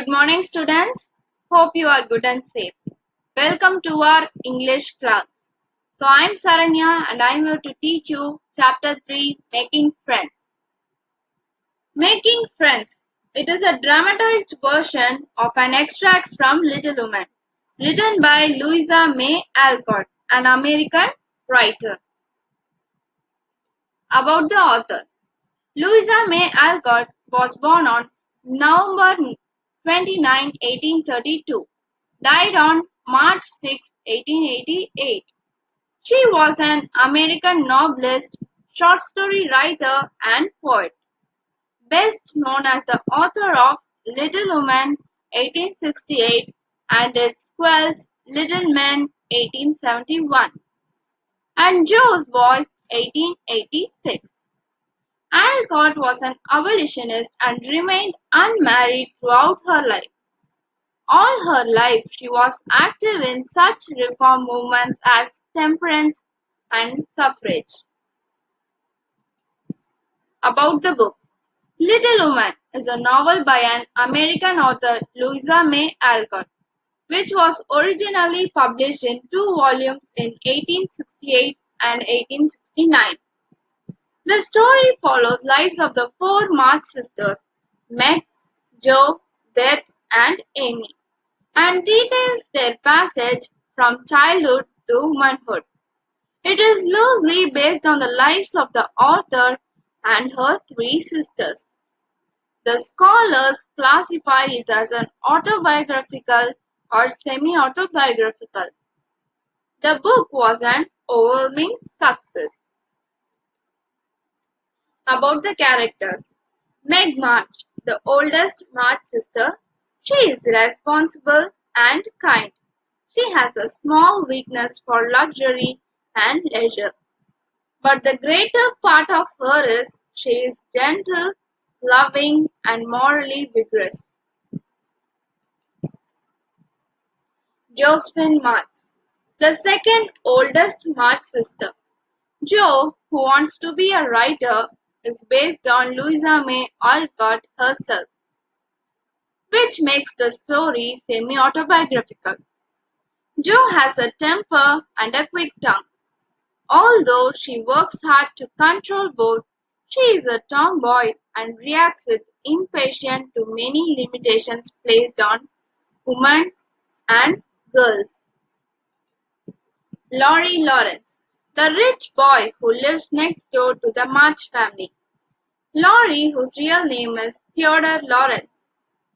Good morning, students. Hope you are good and safe. Welcome to our English class. So, I'm Saranya and I'm here to teach you Chapter 3 Making Friends. Making Friends. It is a dramatized version of an extract from Little Women, written by Louisa May Alcott, an American writer. About the author. Louisa May Alcott was born on November 29, 1832, died on March 6, 1888. She was an American novelist, short story writer, and poet, best known as the author of Little Women 1868 and its sequels Little Men 1871 and Joe's Boys 1886. Alcott was an abolitionist and remained unmarried throughout her life. All her life she was active in such reform movements as temperance and suffrage. About the book. Little Woman is a novel by an American author Louisa May Alcott, which was originally published in two volumes in 1868 and 1869. The story follows lives of the four March sisters, Meg, Jo, Beth, and Amy, and details their passage from childhood to womanhood. It is loosely based on the lives of the author and her three sisters. The scholars classify it as an autobiographical or semi-autobiographical. The book was an overwhelming success. About the characters. Meg March, the oldest March sister, she is responsible and kind. She has a small weakness for luxury and leisure. But the greater part of her is she is gentle, loving, and morally vigorous. Josephine March, the second oldest March sister. Jo, who wants to be a writer, is based on Louisa May Alcott herself, which makes the story semi-autobiographical. Jo has a temper and a quick tongue. Although she works hard to control both, she is a tomboy and reacts with impatience to many limitations placed on women and girls. Laurie Lawrence, the rich boy who lives next door to the March family. Laurie, whose real name is Theodore Lawrence.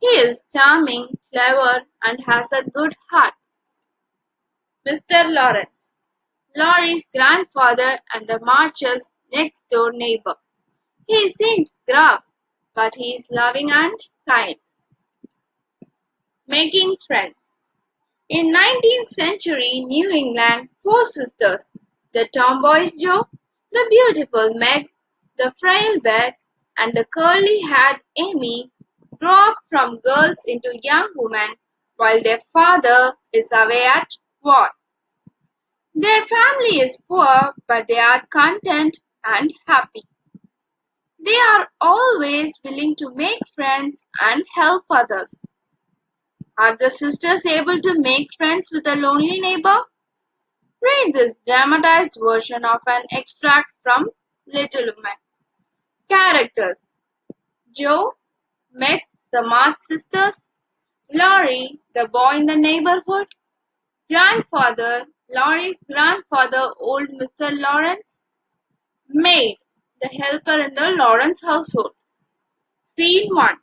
He is charming, clever, and has a good heart. Mr. Lawrence, Laurie's grandfather and the March's next-door neighbor. He seems gruff, but he is loving and kind. Making friends. In 19th century New England, four sisters, the tomboyish Jo, the beautiful Meg, the frail Beth, and the curly-haired Amy, grow up from girls into young women while their father is away at war. Their family is poor, but they are content and happy. They are always willing to make friends and help others. Are the sisters able to make friends with a lonely neighbor? Read this dramatized version of an extract from Little Women. Characters: Jo, Meg, the March sisters; Laurie, the boy in the neighborhood; grandfather, Laurie's grandfather, old Mr. Lawrence; maid, the helper in the Lawrence household. Scene 1.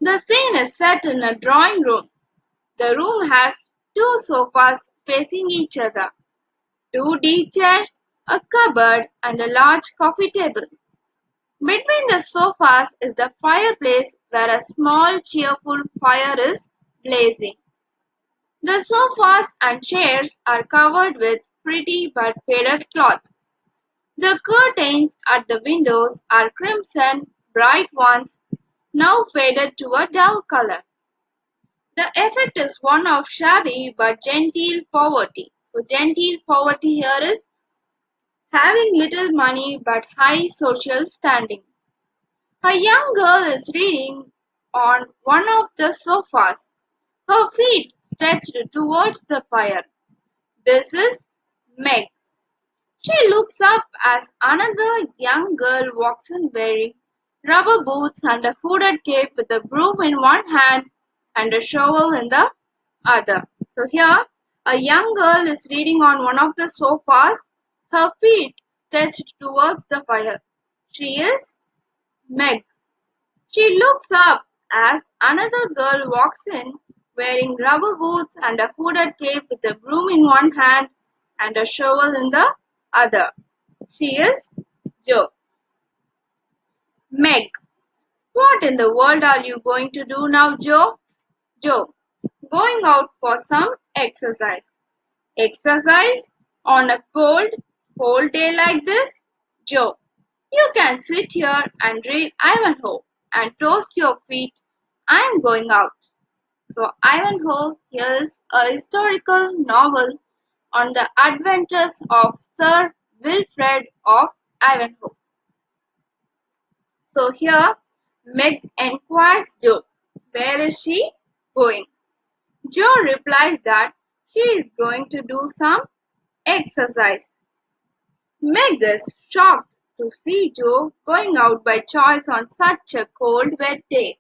The scene is set in a drawing room. The room has two sofas facing each other, two deep chairs, a cupboard, and a large coffee table. Between the sofas is the fireplace where a small cheerful fire is blazing. The sofas and chairs are covered with pretty but faded cloth. The curtains at the windows are crimson, bright ones, now faded to a dull color. The effect is one of shabby but genteel poverty. So genteel poverty here is having little money but high social standing. A young girl is reading on one of the sofas, her feet stretched towards the fire. This is Meg. She looks up as another young girl walks in wearing rubber boots and a hooded cape with a broom in one hand and a shovel in the other. So here, a young girl is reading on one of the sofas, her feet stretched towards the fire. She is Meg. She looks up as another girl walks in wearing rubber boots and a hooded cape with a broom in one hand and a shovel in the other. She is Jo. Meg. What in the world are you going to do now, Jo? Jo. Going out for some exercise. Exercise on a cold day like this? Jo. You can sit here and read Ivanhoe and toast your feet. I'm going out. So Ivanhoe is a historical novel on the adventures of Sir Wilfred of Ivanhoe. So here Meg enquires Joe, where is she going? Joe replies that she is going to do some exercise. Meg is shocked to see Joe going out by choice on such a cold, wet day.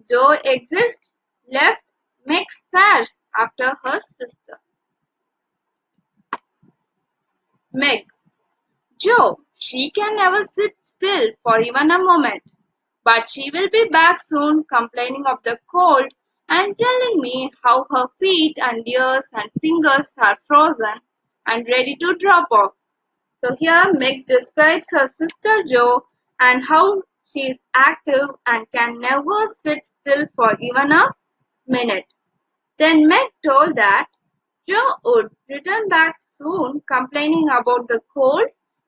Joe exists left. Meg stares after her sister. Meg. Joe, she can never sit still for even a moment. But she will be back soon complaining of the cold and telling me how her feet and ears and fingers are frozen and ready to drop off. So here Meg describes her sister Jo and how she is active and can never sit still for even a minute. Then Meg told that Jo would return back soon complaining about the cold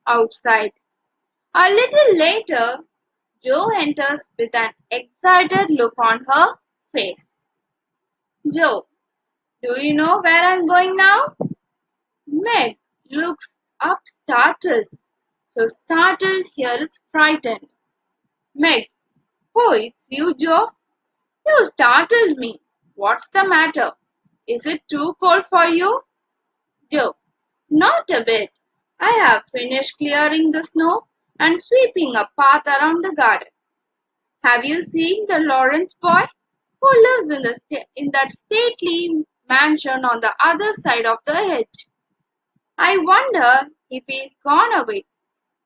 outside. A little later, Jo enters with an excited look on her face. Jo, do you know where I'm going now? Meg looks up startled. So startled here is frightened. Meg, oh, it's you, Jo? You startled me. What's the matter? Is it too cold for you? Jo, not a bit. I have finished clearing the snow and sweeping a path around the garden. Have you seen the Lawrence boy who lives in that stately mansion on the other side of the hedge? I wonder if he's gone away,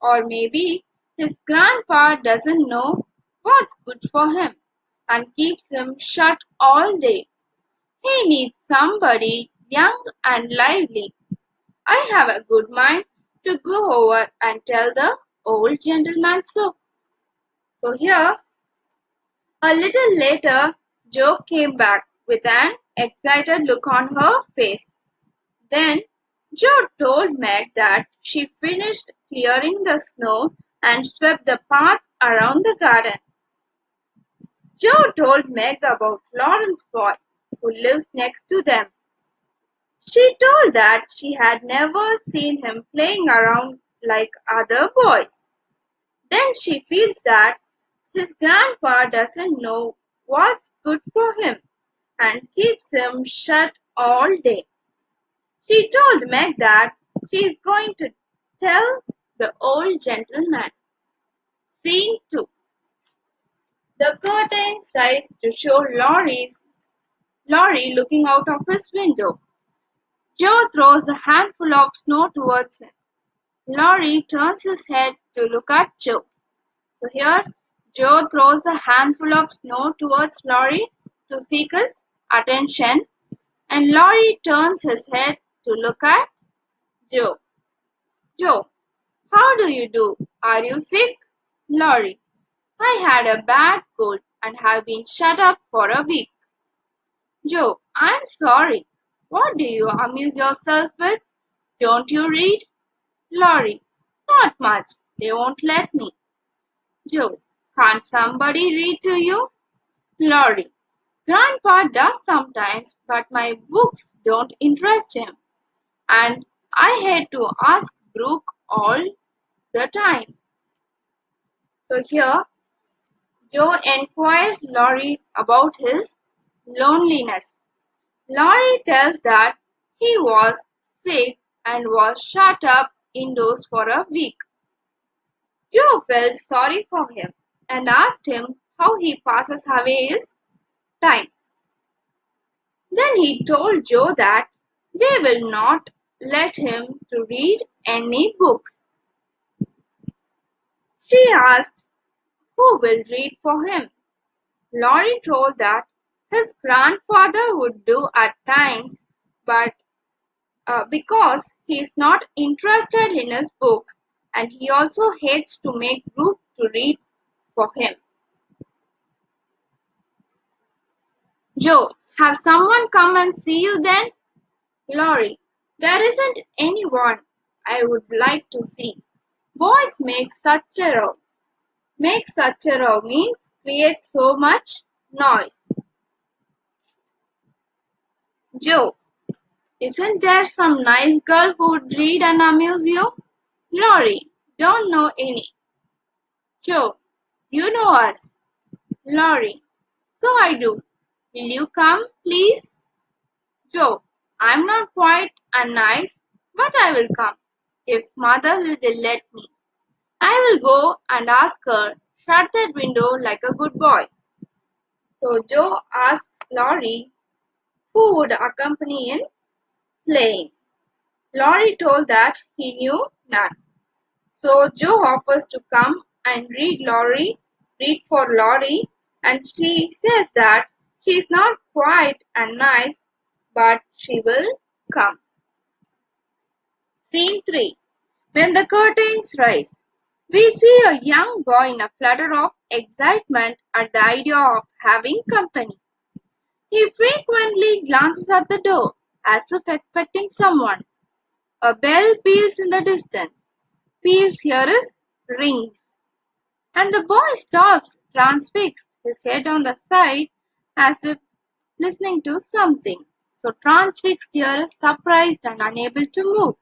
or maybe his grandpa doesn't know what's good for him and keeps him shut all day. He needs somebody young and lively. I have a good mind to go over and tell the old gentleman so. So here a little later, Jo came back with an excited look on her face. Then Jo told Meg that she finished clearing the snow and swept the path around the garden. Jo told Meg about Lawrence boy who lives next to them. She told that she had never seen him playing around like other boys. Then she feels that his grandpa doesn't know what's good for him and keeps him shut all day. She told Meg that she is going to tell the old gentleman. Scene 2. The curtain rise to show Laurie looking out of his window. Joe throws a handful of snow towards him. Laurie turns his head to look at Joe. So here, Joe throws a handful of snow towards Laurie to seek his attention, and Laurie turns his head to look at Joe. Joe, how do you do? Are you sick? Laurie, I had a bad cold and have been shut up for a week. Joe, I'm sorry. What do you amuse yourself with? Don't you read? Laurie, not much. They won't let me. Joe, can't somebody read to you? Laurie, Grandpa does sometimes, but my books don't interest him, and I hate to ask Brooke all the time. So here, Joe enquires Laurie about his loneliness. Laurie tells that he was sick and was shut up indoors for a week. Joe felt sorry for him and asked him how he passes away his time. Then he told Joe that they will not let him to read any books. She asked who will read for him. Laurie told that his grandfather would do at times, but because he is not interested in his books and he also hates to make groups to read for him. Joe, have someone come and see you then? Laurie, there isn't anyone I would like to see. Boys make such a row. Make such a row means create so much noise. Joe, isn't there some nice girl who would read and amuse you? Laurie, don't know any. Joe, you know us. Laurie, so I do. Will you come, please? Joe, I'm not quite a nice, but I will come. If mother will let me. I will go and ask her, shut that window like a good boy. So Joe asks Laurie who would accompany in playing. Laurie told that he knew none. So Joe offers to come and read for Laurie, and she says that she is not quite and nice, but she will come. Scene 3. When the curtains rise, we see a young boy in a flutter of excitement at the idea of having company. He frequently glances at the door, as if expecting someone. A bell peals in the distance. Peals here is rings. And the boy stops, transfixed, his head on the side, as if listening to something. So transfixed here is surprised and unable to move.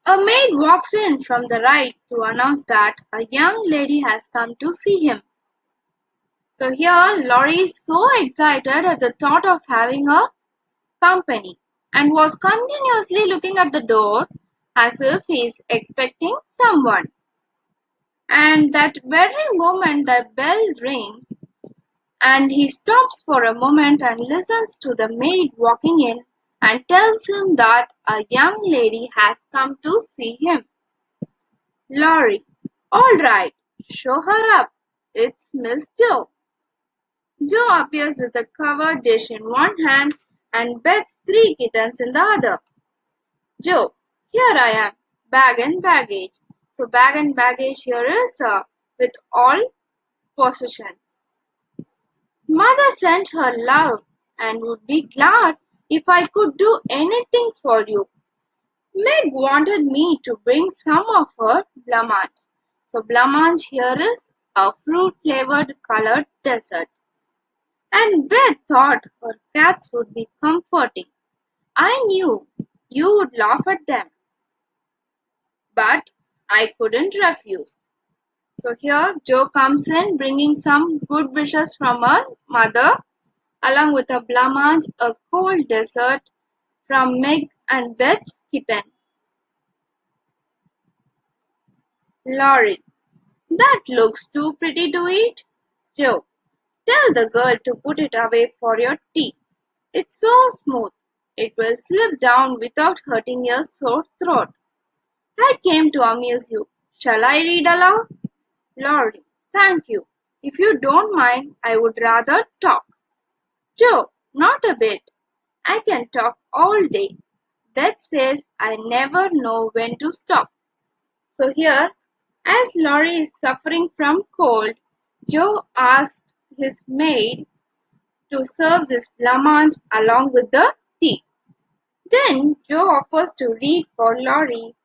A maid walks in from the right to announce that a young lady has come to see him. So here Laurie is so excited at the thought of having a company and was continuously looking at the door as if he is expecting someone. And that very moment the bell rings and he stops for a moment and listens to the maid walking in and tells him that a young lady has come to see him. Laurie, all right, show her up. It's Miss Joe. Joe appears with a covered dish in one hand and Beth's three kittens in the other. Joe, here I am, bag and baggage. So bag and baggage here is with all possessions. Mother sent her love and would be glad if I could do anything for you. Meg wanted me to bring some of her blancmange. So blancmange here is a fruit-flavored colored dessert. And Beth thought her cats would be comforting. I knew you would laugh at them, but I couldn't refuse. So here Joe comes in bringing some good wishes from her mother along with a blancmange, a cold dessert from Meg and Beth's kitten. Laurie, that looks too pretty to eat. Joe, tell the girl to put it away for your tea. It's so smooth. It will slip down without hurting your sore throat. I came to amuse you. Shall I read aloud? Laurie, thank you. If you don't mind, I would rather talk. Joe, not a bit. I can talk all day. Beth says I never know when to stop. So here, as Laurie is suffering from cold, Joe asked his maid to serve this blancmange along with the tea. Then Joe offers to read for Laurie,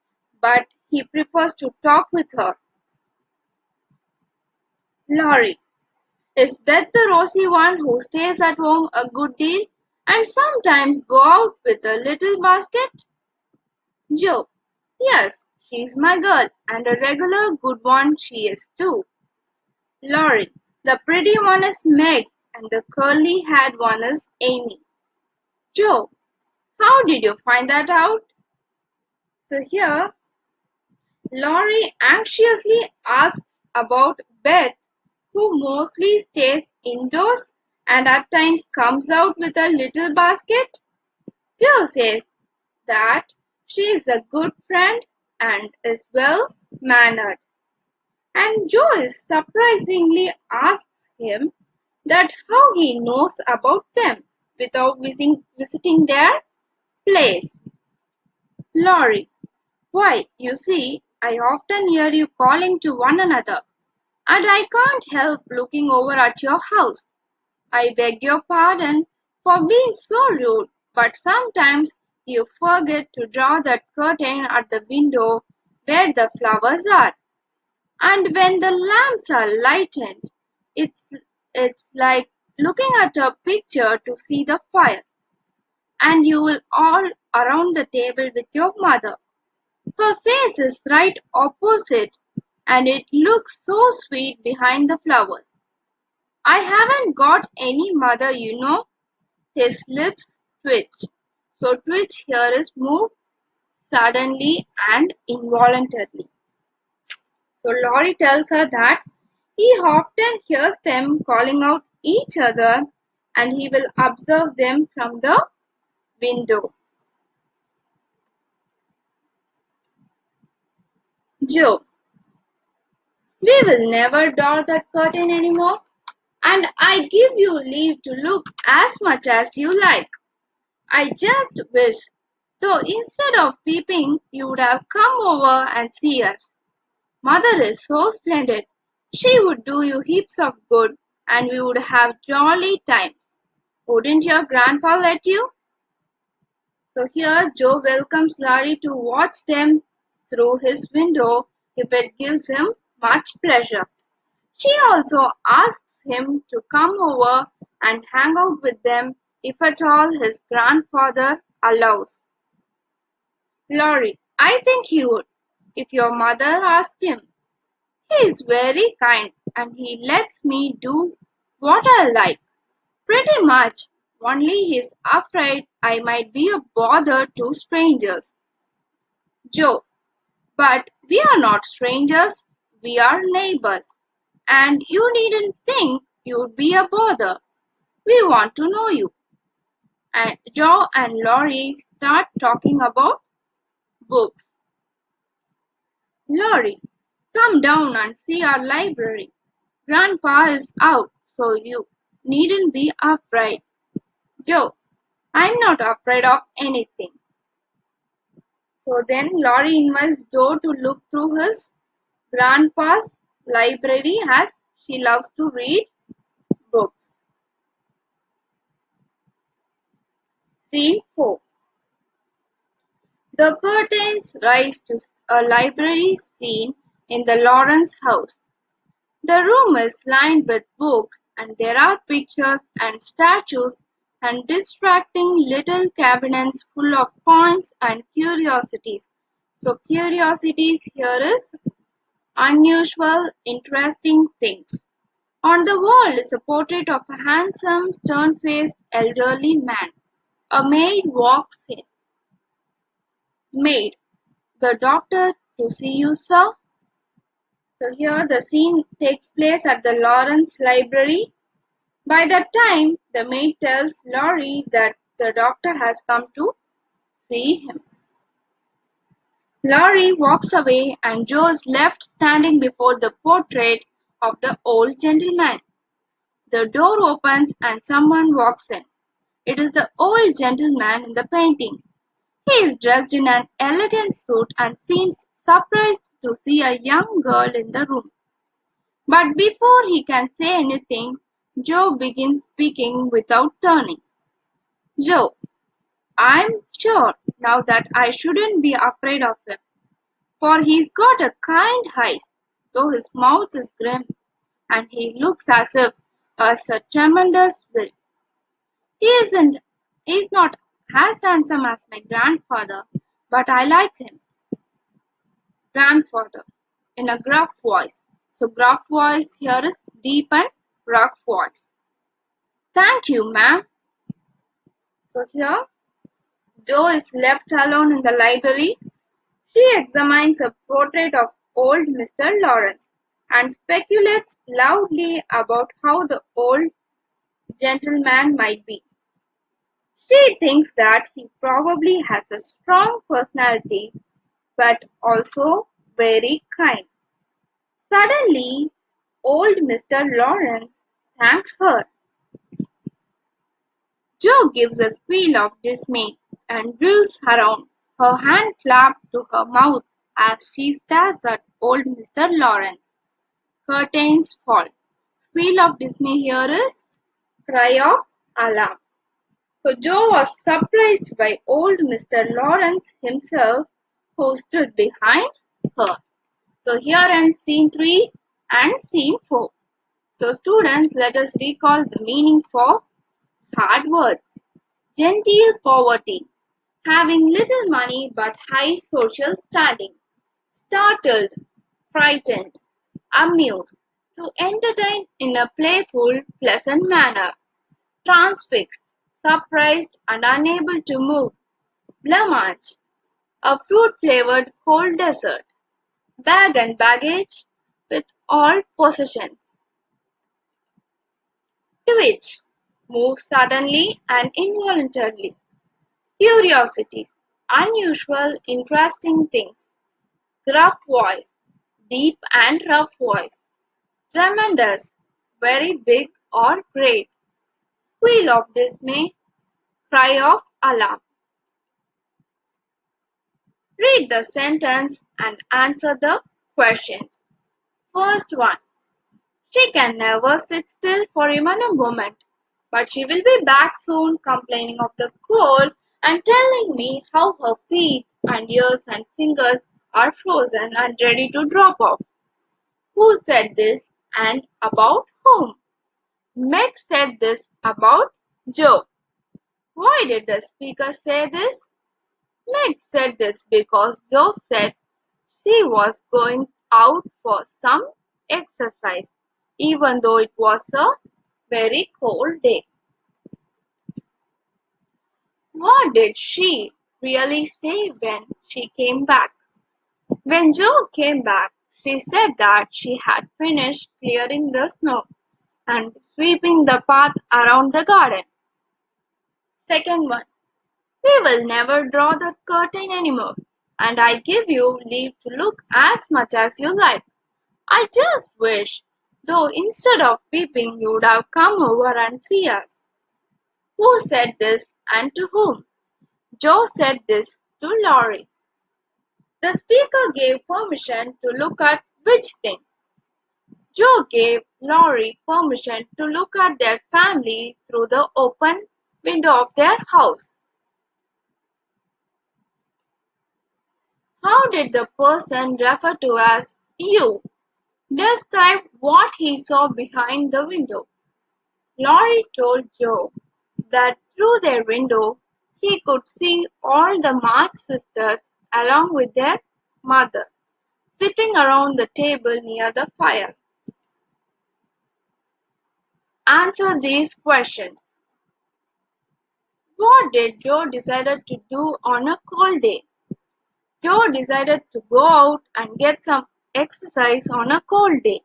but he prefers to talk with her. Laurie, is Beth the rosy one who stays at home a good deal and sometimes go out with a little basket? Joe, yes, she's my girl and a regular good one she is too. Laurie. The pretty one is Meg, and the curly-haired one is Amy. Joe. How did you find that out? So here, Laurie anxiously asks about Beth, who mostly stays indoors and at times comes out with a little basket. Joe says that she is a good friend and is well mannered. And Joyce surprisingly asks him that how he knows about them without visiting their place. Laurie, why, you see, I often hear you calling to one another, and I can't help looking over at your house. I beg your pardon for being so rude, but sometimes you forget to draw that curtain at the window where the flowers are. And when the lamps are lighted, it's it's like looking at a picture to see the fire. And you will all around the table with your mother. Her face is right opposite, and it looks so sweet behind the flowers. I haven't got any mother, you know. His lips twitched. So twitch here is move suddenly and involuntarily. So Laurie tells her that he often hears them calling out each other and he will observe them from the window. Joe, we will never draw that curtain anymore, and I give you leave to look as much as you like. I just wish, though instead of peeping, you would have come over and see us. Mother is so splendid. She would do you heaps of good, and we would have jolly times. Wouldn't your grandpa let you? So here Joe welcomes Larry to watch them through his window if it gives him much pleasure. She also asks him to come over and hang out with them if at all his grandfather allows. Laurie, I think he would, if your mother asked him. He is very kind and he lets me do what I like. Pretty much, only he's afraid I might be a bother to strangers. Joe, but we are not strangers, we are neighbors. And you needn't think you'd be a bother. We want to know you. And Joe and Laurie start talking about books. Laurie, come down and see our library. Grandpa is out, so you needn't be afraid. Joe, I'm not afraid of anything. So then Laurie invites Joe to look through his grandpa's library as she loves to read books. Scene 4. The curtains rise to a library scene in the Lawrence house. The room is lined with books and there are pictures and statues and distracting little cabinets full of coins and curiosities. So curiosities here is unusual, interesting things. On the wall is a portrait of a handsome, stern-faced elderly man. A maid walks in. Maid, the doctor to see you, sir. So here the scene takes place at the Lawrence Library. By that time, the maid tells Laurie that the doctor has come to see him. Laurie walks away and Joe is left standing before the portrait of the old gentleman. The door opens and someone walks in. It is the old gentleman in the painting. He is dressed in an elegant suit and seems surprised to see a young girl in the room. But before he can say anything, Joe begins speaking without turning. Joe, I'm sure now that I shouldn't be afraid of him, for he's got a kind eyes, though his mouth is grim, and he looks as if as a tremendous will. He's not as handsome as my grandfather, but I like him. Grandfather, in a gruff voice. So gruff voice here is deep and rough voice. Thank you, ma'am. So here, Jo is left alone in the library. She examines a portrait of old Mr. Lawrence and speculates loudly about how the old gentleman might be. She thinks that he probably has a strong personality but also very kind. Suddenly, old Mr. Lawrence thanked her. Jo gives a squeal of dismay and whirls around, her hand clapped to her mouth as she stares at old Mr. Lawrence. Curtains fall. Squeal of dismay here is cry of alarm. So Jo was surprised by old Mr. Lawrence himself, who stood behind her. So here ends scene 3 and scene 4. So students, let us recall the meaning for hard words. Genteel poverty, having little money but high social standing. Startled, frightened, amused, to entertain in a playful, pleasant manner. Transfixed, surprised and unable to move. Blamage, a fruit-flavored cold dessert. Bag and baggage, with all possessions. Twitch, move suddenly and involuntarily. Curiosities, unusual, interesting things. Gruff voice, deep and rough voice. Tremendous, very big or great. Squeal of dismay, cry of alarm. Read the sentence and answer the questions. First one. She can never sit still for even a moment, but she will be back soon complaining of the cold and telling me how her feet and ears and fingers are frozen and ready to drop off. Who said this and about whom? Meg said this about Joe. Why did the speaker say this? Meg said this because Joe said she was going out for some exercise, even though it was a very cold day. What did she really say when she came back? When Joe came back, she said that she had finished clearing the snow and sweeping the path around the garden. Second one, we will never draw the curtain anymore, and I give you leave to look as much as you like. I just wish, though instead of peeping you would have come over and see us. Who said this and to whom? Joe said this to Laurie. The speaker gave permission to look at which thing? Joe gave Laurie permission to look at their family through the open window of their house. How did the person refer to as you describe what he saw behind the window? Laurie told Joe that through their window he could see all the March sisters along with their mother sitting around the table near the fire. Answer these questions. What did Joe decided to do on a cold day? Joe decided to go out and get some exercise on a cold day.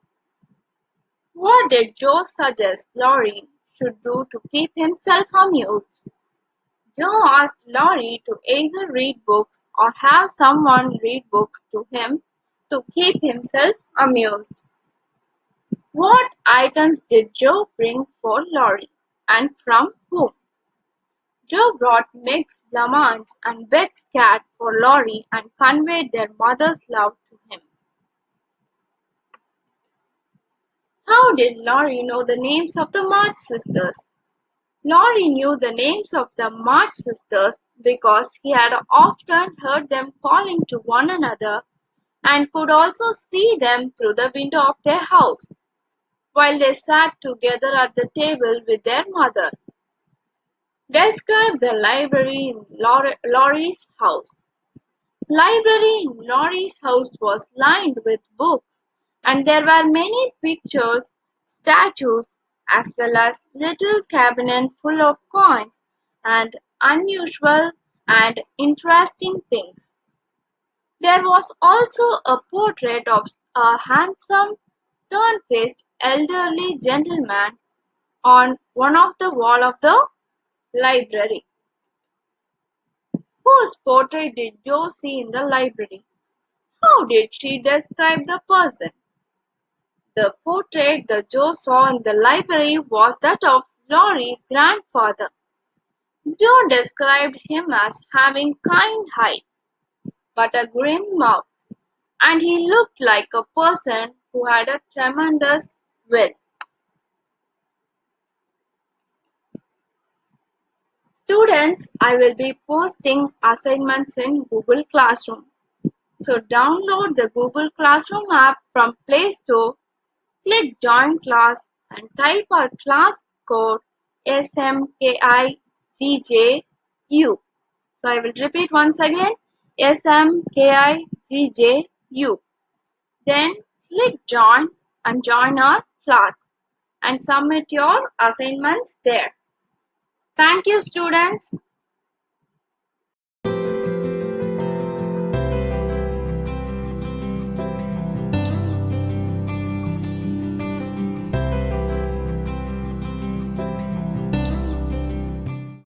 What did Joe suggest Laurie should do to keep himself amused? Joe asked Laurie to either read books or have someone read books to him to keep himself amused. What items did Joe bring for Laurie, and from whom? Joe brought Meg's blamage and Beth's cat for Laurie and conveyed their mother's love to him. How did Laurie know the names of the March sisters? Laurie knew the names of the March sisters because he had often heard them calling to one another and could also see them through the window of their house while they sat together at the table with their mother. Describe the library in Laurie's house. Library in Laurie's house was lined with books and there were many pictures statues as well as little cabinet full of coins and unusual and interesting things. There was also a portrait of a handsome, stern-faced elderly gentleman on one of the walls of the library. Whose portrait did Joe see in the library? How did she describe the person? The portrait that Joe saw in the library was that of Laurie's grandfather. Joe described him as having kind eyes, but a grim mouth, and he looked like a person who had a tremendous will. Students, I will be posting assignments in Google Classroom. So download the Google Classroom app from Play Store, click Join Class and type our class code SMKIGJU. So I will repeat once again SMKIGJU. Then click Join and join our class and submit your assignments there. Thank you, students.